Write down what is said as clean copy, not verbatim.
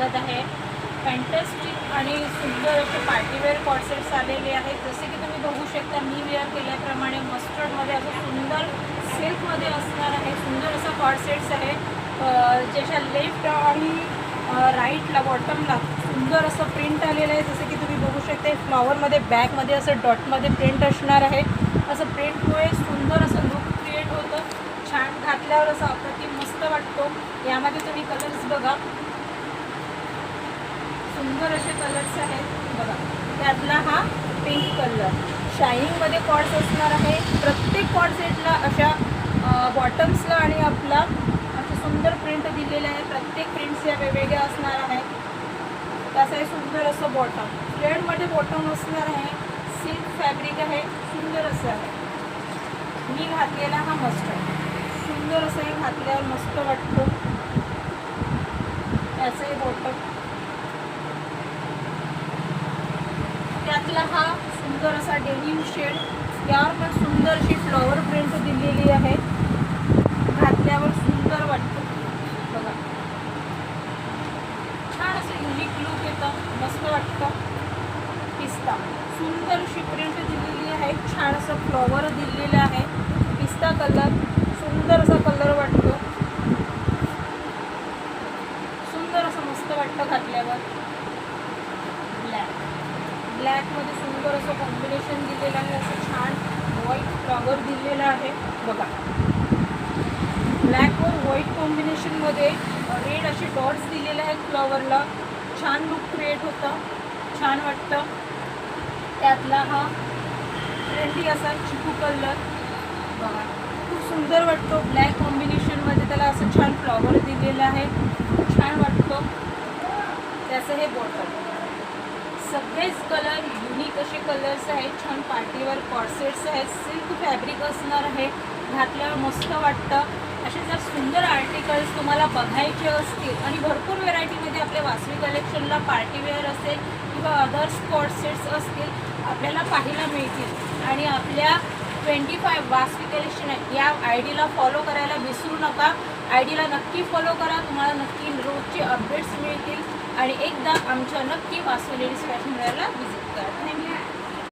स्वागत आहे। फॅन्टॅस्टिक आणि सुंदर असे पार्टीवेअर कॉर्सेट्स आलेले आहेत। जसे की तुम्ही बघू शकता मी वेअर केल्याप्रमाणे मस्टर्डमध्ये असं सुंदर सिल्कमध्ये असणार आहे। सुंदर असं कॉर्सेट्स आहे ज्याच्या लेफ्ट आणि राईटला बॉटमला सुंदर असं प्रिंट आलेलं आहे। जसे की तुम्ही बघू शकता फ्लॉवरमध्ये बॅकमध्ये असं डॉटमध्ये प्रिंट असणार आहे। असं प्रिंटमुळे सुंदर असं लुक क्रिएट होतं। छान घातल्यावर असं अप्रतिम मस्त वाटतो। यामध्ये तुम्ही कलर्स बघा, सुंदर असे कलर्स आहेत बघा। त्यातला हा पिंक कलर शायनिंगमध्ये कॉर्ड्स असणार आहे। प्रत्येक कॉर्ड सेटला अशा बॉटम्सला आणि आपला असे सुंदर प्रिंट दिलेले आहे। प्रत्येक प्रिंट्स या वेगवेगळ्या असणार आहेत। तसं आहे सुंदर असं बॉटम, थ्रेडमध्ये बॉटम असणार आहे। सिल्क फॅब्रिक आहे, सुंदर असं आहे। मी घातलेला हा मस्टर्ड, सुंदर असं हे घातल्यावर मस्त वाटतो। त्याचं हे बॉटम, त्यातला हा सुंदर असा डेनिम शेड, यावर पण सुंदर अशी फ्लॉवर प्रिंट दिलेली आहे। घातल्यावर सुंदर वाटतो बघा, छान असं युनिक लुक येतं, मस्त वाटतं। पिस्ता, सुंदर अशी प्रिंट दिलेली आहे, छान असं फ्लॉवर दिलेलं आहे। पिस्ता कलर, सुंदर असा कलर वाटतो, सुंदर असं मस्त वाटतं घातल्यावर। ब्लॅक, ब्लॅकमध्ये सुंदर असं कॉम्बिनेशन दिलेलं आहे। असं छान व्हाईट फ्लॉवर दिलेलं आहे बघा। ब्लॅकवर व्हाईट कॉम्बिनेशनमध्ये रेड असे डॉट्स दिलेले आहेत फ्लॉवरला। छान लुक क्रिएट होतं, छान वाटतं। त्यातला हा ट्रेंडी असा चिकू कलर बघा, खूप सुंदर वाटतो। ब्लॅक कॉम्बिनेशनमध्ये त्याला असं छान फ्लॉवर दिलेलं आहे, छान वाटतो। त्याचं हे बॉटम, सगळेच कलर युनिक असे कलर्स आहेत। छान पार्टीवर कॉर्सेट्स आहेत, सिल्क फॅब्रिक असणार आहे, घातल्यावर मस्त वाटतं। असे जर सुंदर आर्टिकल्स तुम्हाला बघायचे असतील आणि भरपूर व्हेरायटीमध्ये आपल्या वासवी कलेक्शनला पार्टीवेअर असेल किंवा अदर्स कॉर्सेट्स असतील आपल्याला पाहायला मिळतील। आणि आपल्या 25 वासवी कलेक्शन या आयडीला फॉलो करायला विसरू नका। आयडीला नक्की फॉलो करा, तुम्हाला नक्की रोजचे अपडेट्स मिळतील। आणि एकदा आमच्या नक्की वासवी लेडीज फॅशन वेअरला व्हिजिट करा। थँक्यू।